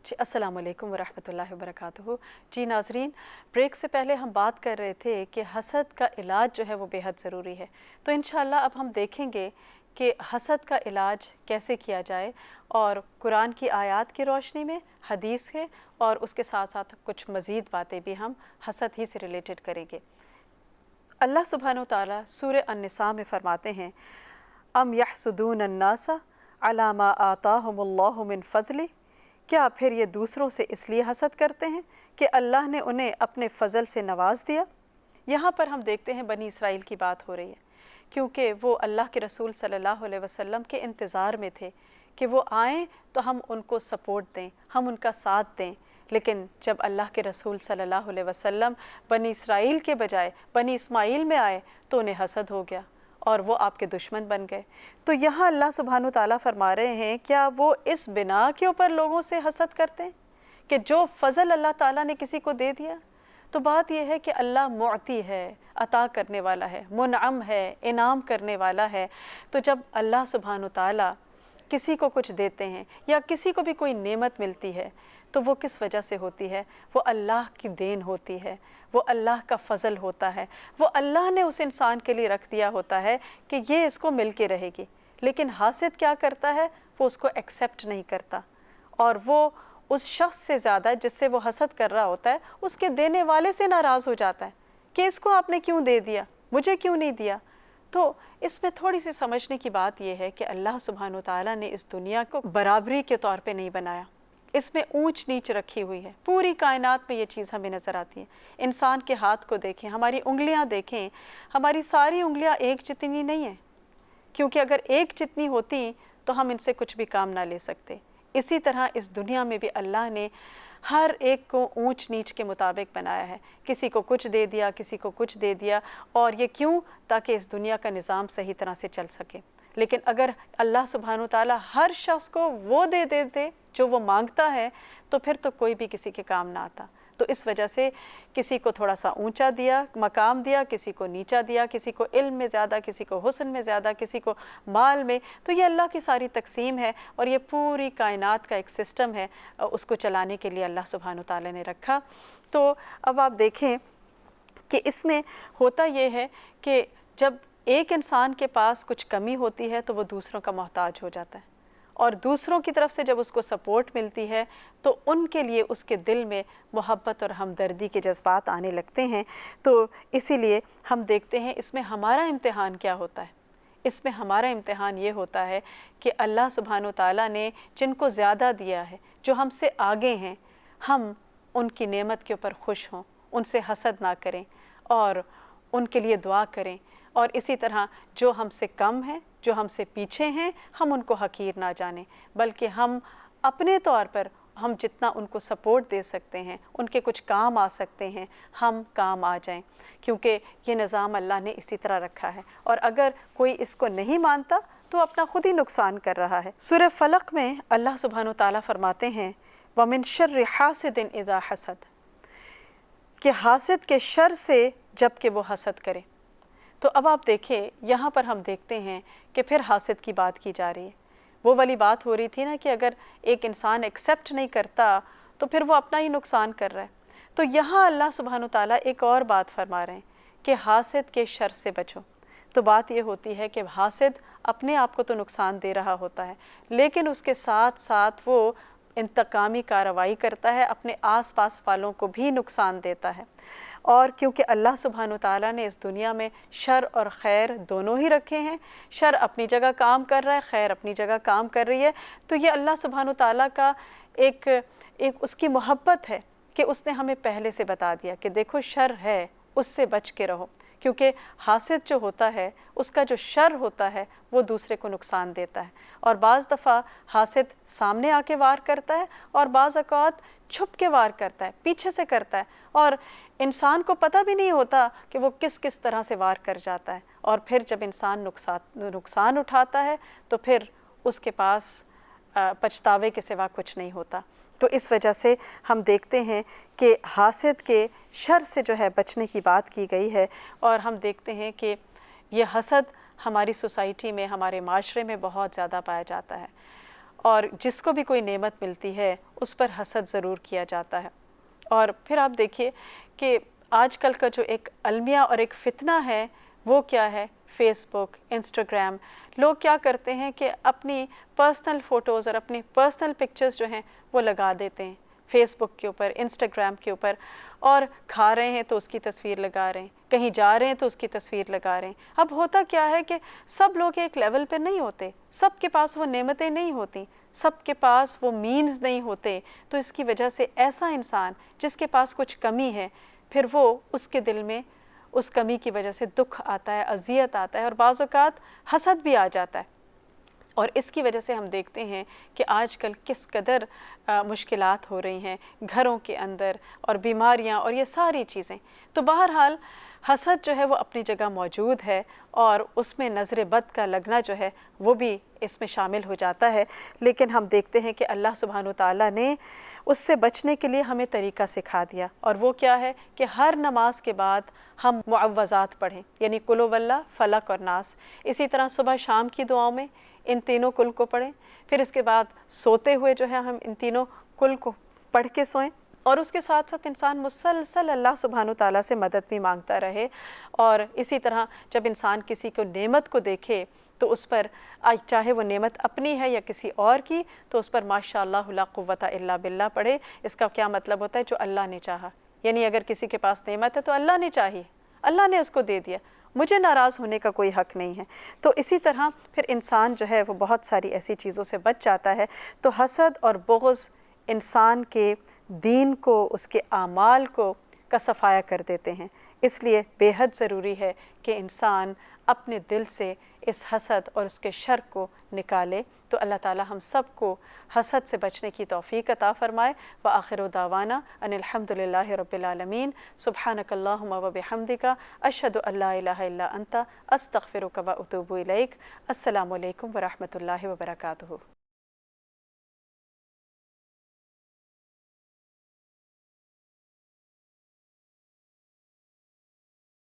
जी अस्सलाम वालेकुम वरहमतुल्लाहि वबरकातुहू। जी नाज़रीन, ब्रेक से पहले हम बात कर रहे थे कि हसद का इलाज जो है वो बेहद ज़रूरी है। तो इंशाअल्लाह अब हम देखेंगे कि हसद का इलाज कैसे किया जाए, और कुरान की आयत की रोशनी में, हदीस है, और उसके साथ साथ कुछ मज़ीद बातें भी हम हसद ही से रिलेटेड करेंगे। अल्लाह सुब्हानहू तआला सूरह अन-निसा में फ़रमाते हैं, अम यहसुदून अन्नासा अला मा आताहुमुल्लाहु मिन फ़ज़लिही, क्या फिर ये दूसरों से इसलिए हसद करते हैं कि अल्लाह ने उन्हें अपने फ़ज़ल से नवाज़ दिया। यहाँ पर हम देखते हैं बनी इसराइल की बात हो रही है, क्योंकि वो अल्लाह के रसूल सल्लल्लाहु अलैहि वसल्लम के इंतज़ार में थे कि वो आएँ तो हम उनको सपोर्ट दें, हम उनका साथ दें। लेकिन जब अल्लाह के रसूल सल्लल्लाहु अलैहि वसल्लम बनी इसराइल के बजाय बनी इस्माइल में आए तो उन्हें हसद हो गया और वो आपके दुश्मन बन गए। तो यहाँ अल्लाह सुब्हानहू तआला फरमा रहे हैं, क्या वो इस बिना के ऊपर लोगों से हसद करते हैं कि जो फ़ज़ल अल्लाह ताला ने किसी को दे दिया। तो बात यह है कि अल्लाह मुअती है, अता करने वाला है, मुनअम है, इनाम करने वाला है। तो जब अल्लाह सुब्हानहू तआला किसी को कुछ देते हैं या किसी को भी कोई नेमत मिलती है तो वो किस वजह से होती है? वो अल्लाह की देन होती है, वो अल्लाह का फ़ज़ल होता है, वो अल्लाह ने उस इंसान के लिए रख दिया होता है कि ये इसको मिल के रहेगी। लेकिन हासिद क्या करता है? वो उसको एक्सेप्ट नहीं करता, और वो उस शख्स से ज़्यादा जिससे वो हसद कर रहा होता है उसके देने वाले से नाराज़ हो जाता है कि इसको आपने क्यों दे दिया, मुझे क्यों नहीं दिया। तो इसमें थोड़ी सी समझने की बात यह है कि अल्लाह सुब्हानहू तआला ने इस दुनिया को बराबरी के तौर पे नहीं बनाया, इसमें ऊंच नीच रखी हुई है। पूरी कायनात में ये चीज़ हमें नज़र आती है। इंसान के हाथ को देखें, हमारी उंगलियां देखें, हमारी सारी उंगलियां एक जितनी नहीं है, क्योंकि अगर एक जितनी होती तो हम इनसे कुछ भी काम ना ले सकते। इसी तरह इस दुनिया में भी अल्लाह ने हर एक को ऊंच नीच के मुताबिक बनाया है। किसी को कुछ दे दिया, किसी को कुछ दे दिया, और ये क्यों? ताकि इस दुनिया का निज़ाम सही तरह से चल सके। लेकिन अगर अल्लाह सुब्हानहू तआला हर शख्स को वो दे देते जो वो मांगता है तो फिर तो कोई भी किसी के काम ना आता। तो इस वजह से किसी को थोड़ा सा ऊंचा दिया, मकाम दिया, किसी को नीचा दिया, किसी को इल्म में ज़्यादा, किसी को हुस्न में ज़्यादा, किसी को माल में। तो ये अल्लाह की सारी तकसीम है, और ये पूरी कायनात का एक सिस्टम है, उसको चलाने के लिए अल्लाह सुब्हानहू तआला ने रखा। तो अब आप देखें कि इसमें होता ये है कि जब एक इंसान के पास कुछ कमी होती है तो वो दूसरों का मोहताज हो जाता है, और दूसरों की तरफ से जब उसको सपोर्ट मिलती है तो उनके लिए उसके दिल में मोहब्बत और हमदर्दी के जज्बात आने लगते हैं। तो इसीलिए हम देखते हैं इसमें हमारा इम्तिहान क्या होता है। इसमें हमारा इम्तिहान ये होता है कि अल्लाह सुब्हानहू तआला ने जिनको ज़्यादा दिया है, जो हमसे आगे हैं, हम उनकी नेमत के ऊपर खुश हों, उनसे हसद ना करें और उनके लिए दुआ करें। और इसी तरह जो हमसे कम हैं, जो हमसे पीछे हैं, हम उनको हकीर ना जानें, बल्कि हम अपने तौर पर हम जितना उनको सपोर्ट दे सकते हैं, उनके कुछ काम आ सकते हैं, हम काम आ जाएं, क्योंकि ये निज़ाम अल्लाह ने इसी तरह रखा है। और अगर कोई इसको नहीं मानता तो अपना खुद ही नुकसान कर रहा है। सूरह फलक में अल्लाह सुब्हानहू तआला फरमाते हैं, वमिन शर्रि हासिदिन इज़ा हसद, कि हासिद के शर से जब कि वो हसद करे। तो अब आप देखें, यहाँ पर हम देखते हैं कि फिर हासिद की बात की जा रही है। वो वाली बात हो रही थी ना कि अगर एक इंसान एक्सेप्ट नहीं करता तो फिर वो अपना ही नुकसान कर रहा है। तो यहाँ अल्लाह सुब्हानहू तआला एक और बात फरमा रहे हैं कि हासिद के शर से बचो। तो बात ये होती है कि हासिद अपने आप को तो नुकसान दे रहा होता है, लेकिन उसके साथ साथ वो इंतकामी कार्रवाई करता है, अपने आसपास वालों को भी नुकसान देता है। और क्योंकि अल्लाह सुब्हानहू तआला ने इस दुनिया में शर और खैर दोनों ही रखे हैं, शर अपनी जगह काम कर रहा है, खैर अपनी जगह काम कर रही है। तो ये अल्लाह सुब्हानहू तआला का एक उसकी मोहब्बत है कि उसने हमें पहले से बता दिया कि देखो शर है, उससे बच के रहो। क्योंकि हासिद जो होता है, उसका जो शर होता है वो दूसरे को नुकसान देता है, और बाज़ दफ़ा हासिद सामने आके वार करता है और बाज़ औक़ात छुप के वार करता है, पीछे से करता है, और इंसान को पता भी नहीं होता कि वो किस किस तरह से वार कर जाता है। और फिर जब इंसान नुकसान उठाता है तो फिर उसके पास पछतावे के सिवा कुछ नहीं होता। तो इस वजह से हम देखते हैं कि हासिद के शर से जो है बचने की बात की गई है। और हम देखते हैं कि ये हसद हमारी सोसाइटी में, हमारे माशरे में बहुत ज़्यादा पाया जाता है। اور جس کو بھی کوئی نعمت ملتی ہے اس پر حسد ضرور کیا جاتا ہے۔ اور پھر آپ دیکھیے کہ آج کل کا جو ایک المیہ اور ایک فتنہ ہے وہ کیا ہے؟ فیس بک، انسٹاگرام۔ لوگ کیا کرتے ہیں کہ اپنی پرسنل فوٹوز اور اپنی پرسنل پکچرز جو ہیں وہ لگا دیتے ہیں فیس بک کے اوپر، انسٹاگرام کے اوپر، اور کھا رہے ہیں تو اس کی تصویر لگا رہے ہیں، کہیں جا رہے ہیں تو اس کی تصویر لگا رہے ہیں۔ اب ہوتا کیا ہے کہ سب لوگ ایک لیول پہ نہیں ہوتے، سب کے پاس وہ نعمتیں نہیں ہوتی، سب کے پاس وہ مینز نہیں ہوتے، تو اس کی وجہ سے ایسا انسان جس کے پاس کچھ کمی ہے، پھر وہ اس کے دل میں اس کمی کی وجہ سے دکھ آتا ہے، اذیت آتا ہے، اور بعض اوقات حسد بھی آ جاتا ہے۔ اور اس کی وجہ سے ہم دیکھتے ہیں کہ آج کل کس قدر مشکلات ہو رہی ہیں گھروں کے اندر، اور بیماریاں اور یہ ساری چیزیں۔ تو بہرحال حسد جو ہے وہ اپنی جگہ موجود ہے، اور اس میں نظر بد کا لگنا جو ہے وہ بھی اس میں شامل ہو جاتا ہے، لیکن ہم دیکھتے ہیں کہ اللہ سبحانہ وتعالیٰ نے اس سے بچنے کے لیے ہمیں طریقہ سکھا دیا، اور وہ کیا ہے کہ ہر نماز کے بعد ہم معوذات پڑھیں، یعنی قل هو اللہ، فلق اور ناس۔ اسی طرح صبح شام کی دعاؤں میں ان تینوں کل کو پڑھیں، پھر اس کے بعد سوتے ہوئے جو ہے ہم ان تینوں کل کو پڑھ کے سوئیں، اور اس کے ساتھ ساتھ انسان مسلسل اللہ سبحانہ وتعالیٰ سے مدد بھی مانگتا رہے۔ اور اسی طرح جب انسان کسی کو نعمت کو دیکھے تو اس پر چاہے وہ نعمت اپنی ہے یا کسی اور کی، تو اس پر ماشاء اللہ لا قوت الا باللہ پڑھے۔ اس کا کیا مطلب ہوتا ہے؟ جو اللہ نے چاہا، یعنی اگر کسی کے پاس نعمت ہے تو اللہ نے چاہی، اللہ نے اس کو دے دیا، مجھے ناراض ہونے کا کوئی حق نہیں ہے۔ تو اسی طرح پھر انسان جو ہے وہ بہت ساری ایسی چیزوں سے بچ جاتا ہے۔ تو حسد اور بغض انسان کے دین کو، اس کے اعمال کو کا صفایا کر دیتے ہیں، اس لیے بے حد ضروری ہے کہ انسان اپنے دل سے اس حسد اور اس کے شر کو نکالے۔ تو اللہ تعالی ہم سب کو حسد سے بچنے کی توفیق عطا فرمائے۔ وآخر دعوانا ان الحمد للہ رب العالمین۔ سبحانک اللہم وبحمدک، اشہد ان لا الہ الا انت، استغفرک واتوب الیک۔ السلام علیکم ورحمۃ اللہ وبرکاتہ۔